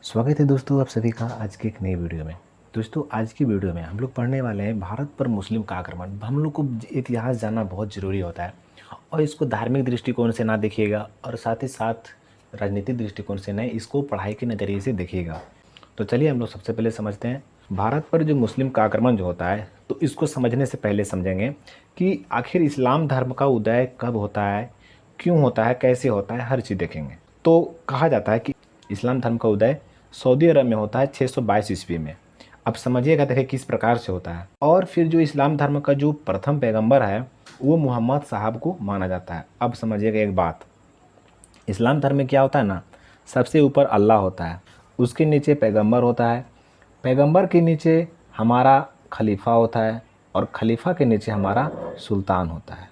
स्वागत है दोस्तों आप सभी का आज की एक नई वीडियो में। दोस्तों आज की वीडियो में हम लोग पढ़ने वाले हैं भारत पर मुस्लिम का आक्रमण। हम लोग को इतिहास जानना बहुत ज़रूरी होता है और इसको धार्मिक दृष्टिकोण से ना देखिएगा और साथ ही साथ राजनीतिक दृष्टिकोण से नहीं, इसको पढ़ाई के नज़रिए से देखिएगा। तो चलिए हम लोग सबसे पहले समझते हैं भारत पर जो मुस्लिम का आक्रमण जो होता है। तो इसको समझने से पहले समझेंगे कि आखिर इस्लाम धर्म का उदय कब होता है, क्यों होता है, कैसे होता है, हर चीज़ देखेंगे। तो कहा जाता है कि इस्लाम धर्म का उदय सऊदी अरब में होता है 622 ईस्वी में। अब समझिएगा देखिए किस प्रकार से होता है। और फिर जो इस्लाम धर्म का जो प्रथम पैगंबर है वो मोहम्मद साहब को माना जाता है। अब समझिएगा एक बात, इस्लाम धर्म में क्या होता है ना, सबसे ऊपर अल्लाह होता है, उसके नीचे पैगंबर होता है, पैगंबर के नीचे हमारा खलीफा होता है और खलीफा के नीचे हमारा सुल्तान होता है।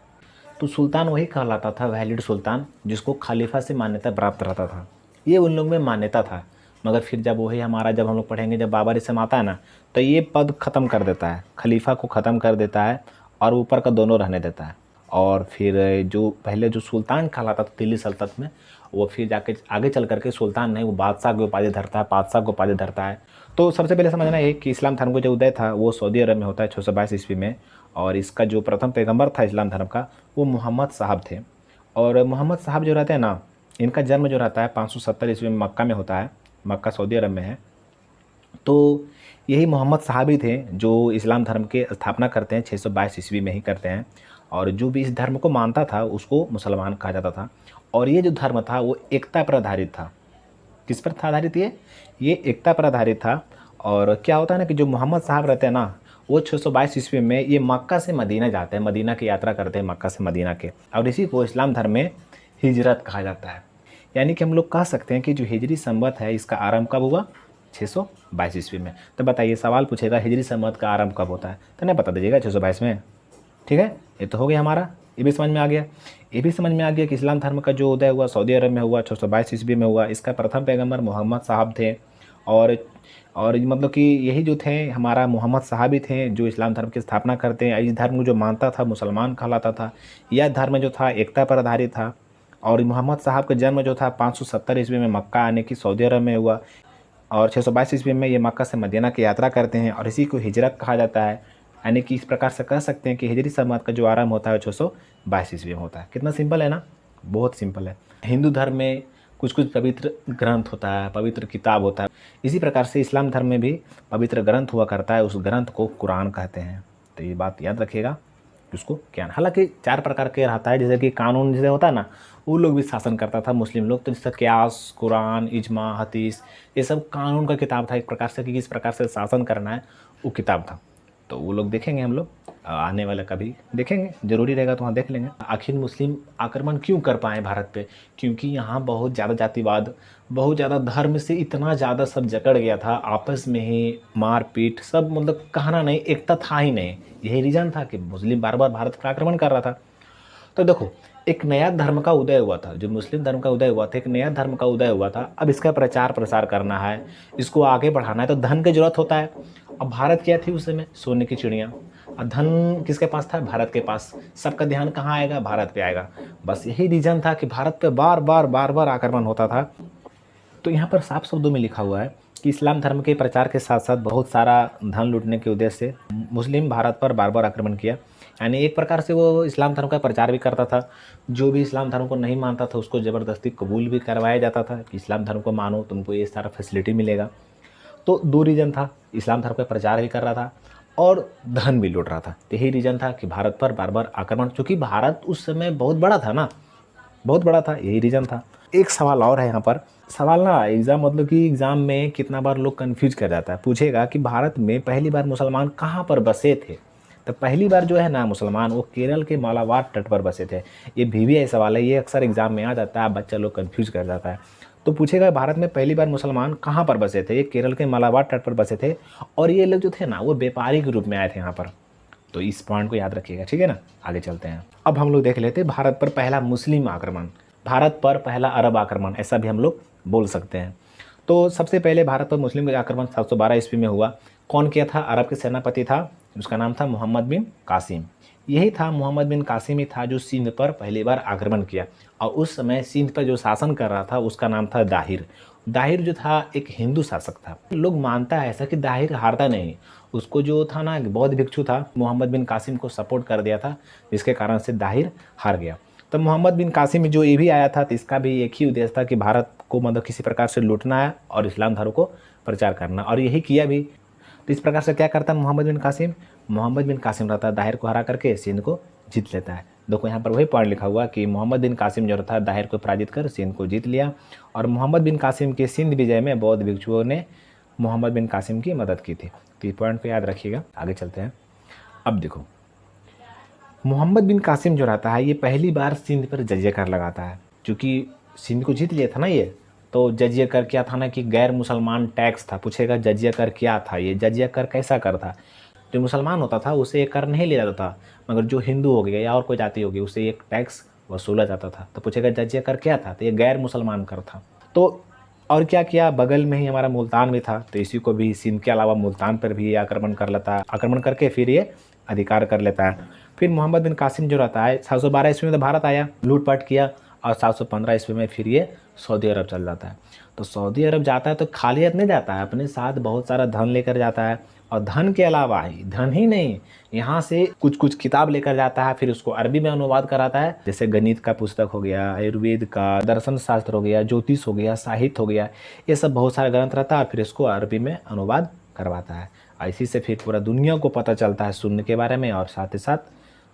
तो सुल्तान वही कहलाता था, वैलिड सुल्तान, जिसको खलीफा से मान्यता प्राप्त रहता था। ये उन लोग में मान्यता था। मगर फिर जब वही हमारा, जब हम लोग पढ़ेंगे, जब बाबरिज़्म आता है ना, तो ये पद ख़त्म कर देता है, खलीफा को ख़त्म कर देता है और ऊपर का दोनों रहने देता है। और फिर जो पहले जो सुल्तान कहलाता था दिल्ली सल्तनत में, वो फिर जाके आगे चल करके सुल्तान नहीं, वो बादशाह की उपाधि धरता है, बादशाह की उपाधि धरता है। तो सबसे पहले समझना है कि इस्लाम धर्म का जो उदय था वो सऊदी अरब में होता है 622 ईस्वी में। और इसका जो प्रथम पैगंबर था इस्लाम धर्म का वो मोहम्मद साहब थे। और मोहम्मद साहब जो रहते हैं ना, इनका जन्म जो रहता है 570 ईस्वी में मक्का में होता है। मक्का सऊदी अरब में है। तो यही मोहम्मद साहब ही थे जो इस्लाम धर्म के स्थापना करते हैं, 622 ईस्वी में ही करते हैं। और जो भी इस धर्म को मानता था उसको मुसलमान कहा जाता था। और ये जो धर्म था वो एकता पर आधारित था। किस पर था आधारित ये एकता पर आधारित था। और क्या होता है ना कि जो मोहम्मद साहब रहते हैं ना, वो 622 ईस्वी में ये मक्का से मदीना जाते हैं, मदीना की यात्रा करते हैं मक्का से मदीना के। और इसी को इस्लाम धर्म में हिजरत कहा जाता है। यानी कि हम लोग कह सकते हैं कि जो हिजरी संवत है इसका आरंभ कब हुआ, 622 ईस्वी में। तो बताइए, सवाल पूछेगा हिजरी संवत का आरंभ कब होता है, तो नहीं बता दीजिएगा 622 में। ठीक है, ये तो हो गया हमारा, ये भी समझ में आ गया। ये भी समझ में आ गया कि इस्लाम धर्म का जो उदय हुआ सऊदी अरब में हुआ, 622 ईस्वी में हुआ। इसका प्रथम पैगंबर मोहम्मद साहब थे। और मतलब कि यही जो थे हमारा मोहम्मद साहब ही थे जो इस्लाम धर्म की स्थापना करते हैं। इस धर्म को जो मानता था मुसलमान कहलाता था। यह धर्म जो था एकता पर आधारित था। और मोहम्मद साहब का जन्म जो था 570 ईस्वी में मक्का आने की सऊदी अरब में हुआ। और 622 ईस्वी में ये मक्का से मदीना की यात्रा करते हैं और इसी को हिजरत कहा जाता है। यानी कि इस प्रकार से कह सकते हैं कि हिजरी संवत का जो आरंभ होता है 622 ईस्वी में होता है। कितना सिंपल है ना, बहुत सिंपल है। हिंदू धर्म में कुछ कुछ पवित्र ग्रंथ होता है, पवित्र किताब होता है। इसी प्रकार से इस्लाम धर्म में भी पवित्र ग्रंथ हुआ करता है, उस ग्रंथ को कुरान कहते हैं। तो ये बात याद रखिएगा, उसको क्या, हालांकि 4 प्रकार के रहता है। जैसे कि कानून जैसे होता है ना, वो लोग भी शासन करता था मुस्लिम लोग। तो जैसे क्यास, कुरान, इजमा, हदीस, ये सब कानून का किताब था एक प्रकार से, कि किस प्रकार से शासन करना है, वो किताब था। तो वो लोग देखेंगे, हम लोग आने वाला कभी देखेंगे, ज़रूरी रहेगा तो वहाँ देख लेंगे। आखिर मुस्लिम आक्रमण क्यों कर पाए भारत पे, क्योंकि यहाँ बहुत ज़्यादा जातिवाद, बहुत ज़्यादा धर्म से इतना ज़्यादा सब जकड़ गया था, आपस में ही मारपीट सब, मतलब कहना नहीं, एकता था ही नहीं। यही रीज़न था कि मुस्लिम बार बार भारत पर आक्रमण कर रहा था। तो देखो, एक नया धर्म का उदय हुआ था, जो मुस्लिम धर्म का उदय हुआ था, एक नया धर्म का उदय हुआ था। अब इसका प्रचार प्रसार करना है, इसको आगे बढ़ाना है, तो धन की जरूरत होता है। अब भारत क्या थी उस समय, सोने की चिड़िया। और धन किसके पास था, भारत के पास। सबका ध्यान कहाँ आएगा, भारत पे आएगा। बस यही रीजन था कि भारत पे बार बार आक्रमण होता था। तो यहाँ पर साफ शब्दों में लिखा हुआ है कि इस्लाम धर्म के प्रचार के साथ साथ बहुत सारा धन लूटने के उद्देश्य से मुस्लिम भारत पर बार बार आक्रमण किया। यानी एक प्रकार से वो इस्लाम धर्म का प्रचार भी करता था। जो भी इस्लाम धर्म को नहीं मानता था उसको ज़बरदस्ती कबूल भी करवाया जाता था कि इस्लाम धर्म को मानो, तुमको ये सारा फैसिलिटी मिलेगा। तो 2 रीज़न था, इस्लाम धर्म का प्रचार भी कर रहा था और धन भी लूट रहा था। तो यही रीज़न था कि भारत पर बार बार आक्रमण, चूँकि भारत उस समय बहुत बड़ा था ना, बहुत बड़ा था, यही रीज़न था। एक सवाल और है यहाँ पर, सवाल ना एग्ज़ाम, मतलब कि एग्ज़ाम में कितना बार लोग कन्फ्यूज कर जाता है। पूछेगा कि भारत में पहली बार मुसलमान कहाँ पर बसे थे। तो पहली बार जो है ना मुसलमान, वो केरल के मालाबार तट पर बसे थे। ये VVI सवाल है, ये अक्सर एग्ज़ाम में आ जाता है, बच्चा लोग कन्फ्यूज कर जाता है। तो पूछेगा भारत में पहली बार मुसलमान कहाँ पर बसे थे, ये केरल के मालाबार तट पर बसे थे। और ये लोग जो थे ना वो व्यापारी के रूप में आए थे यहाँ पर। तो इस पॉइंट को याद रखिएगा, ठीक है ना। आगे चलते हैं। अब हम लोग देख लेते हैं भारत पर पहला मुस्लिम आक्रमण, भारत पर पहला अरब आक्रमण, ऐसा भी हम लोग बोल सकते हैं। तो सबसे पहले भारत पर मुस्लिम का आक्रमण 712 ईस्वी में हुआ। कौन किया था, अरब के सेनापति था, उसका नाम था मोहम्मद बिन कासिम। यही था, मोहम्मद बिन कासिम ही था जो सिंध पर पहली बार आक्रमण किया। और उस समय सिंध पर जो शासन कर रहा था उसका नाम था दाहिर। दाहिर जो था एक हिंदू शासक था। लोग मानता है ऐसा कि दाहिर हारता नहीं, उसको जो था ना बौद्ध भिक्षु था मोहम्मद बिन कासिम को सपोर्ट कर दिया था, जिसके कारण से दाहिर हार गया। तो मोहम्मद बिन कासिम जो ये भी आया था तो इसका भी एक ही उद्देश्य था कि भारत को मतलब किसी प्रकार से लूटना है और इस्लाम धर्म को प्रचार करना, और यही किया भी। तो इस प्रकार से क्या करता है मोहम्मद बिन कासिम, मोहम्मद बिन कासिम रहता है दाहिर को हरा करके सिंध को जीत लेता है। देखो यहाँ पर वही पॉइंट लिखा हुआ कि मोहम्मद बिन कासिम जो था दाहिर को पराजित कर सिंध को जीत लिया, और मोहम्मद बिन कासिम के सिंध विजय में बौद्ध भिक्षुओं ने मोहम्मद बिन कासिम की मदद की थी। तो ये पॉइंट पे याद रखिएगा। आगे चलते हैं। अब देखो मोहम्मद बिन कासिम जो रहता है ये पहली बार सिंध पर जजिया कर लगाता है, क्योंकि सिंध को जीत लिया था ना ये। तो जजिया कर क्या था ना कि गैर मुसलमान टैक्स था। पूछेगा जजिया कर क्या था, ये जजिया कर कैसा कर था। जो मुसलमान होता था उसे एक कर नहीं लिया जाता था, मगर जो हिंदू हो गया या और कोई जाति होगी उसे एक टैक्स वसूला जाता था। तो पूछेगा जजिया कर क्या था, तो ये गैर मुसलमान कर था। तो और क्या किया, बगल में ही हमारा मुल्तान भी था, तो इसी को भी सिंध के अलावा मुल्तान पर भी आक्रमण कर लेता है। आक्रमण करके फिर ये अधिकार कर लेता है। फिर मोहम्मद बिन कासिम जो रहता है 712 ईस्वी में तो भारत आया, लूटपाट किया, और 715 ईस्वी में फिर ये सऊदी अरब चल जाता है। तो सऊदी अरब जाता है तो खाली हाथ नहीं जाता है, अपने साथ बहुत सारा धन लेकर जाता है। और धन के अलावा ही धन ही नहीं, यहाँ से कुछ कुछ किताब लेकर जाता है, फिर उसको अरबी में अनुवाद कराता है। जैसे गणित का पुस्तक हो गया, आयुर्वेद का, दर्शन शास्त्र हो गया, ज्योतिष हो गया, साहित्य हो गया, ये सब बहुत सारा ग्रंथ रहता है, और फिर इसको अरबी में अनुवाद करवाता है। इसी से फिर पूरा दुनिया को पता चलता है शून्य के बारे में, और साथ ही साथ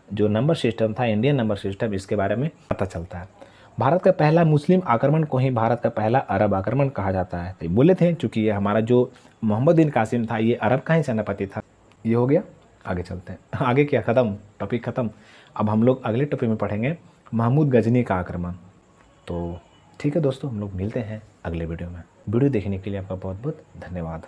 जो नंबर सिस्टम था इंडियन नंबर सिस्टम, इसके बारे में पता चलता है। भारत का पहला मुस्लिम आक्रमण को ही भारत का पहला अरब आक्रमण कहा जाता है। तो बोले थे चूँकि ये हमारा जो मोहम्मद बिन कासिम था ये अरब का ही सेनापति था। ये हो गया। आगे चलते हैं। आगे क्या ख़त्म, टॉपिक ख़त्म। अब हम लोग अगले टॉपिक में पढ़ेंगे महमूद गजनी का आक्रमण। तो ठीक है दोस्तों, हम लोग मिलते हैं अगले वीडियो में। वीडियो देखने के लिए आपका बहुत बहुत धन्यवाद।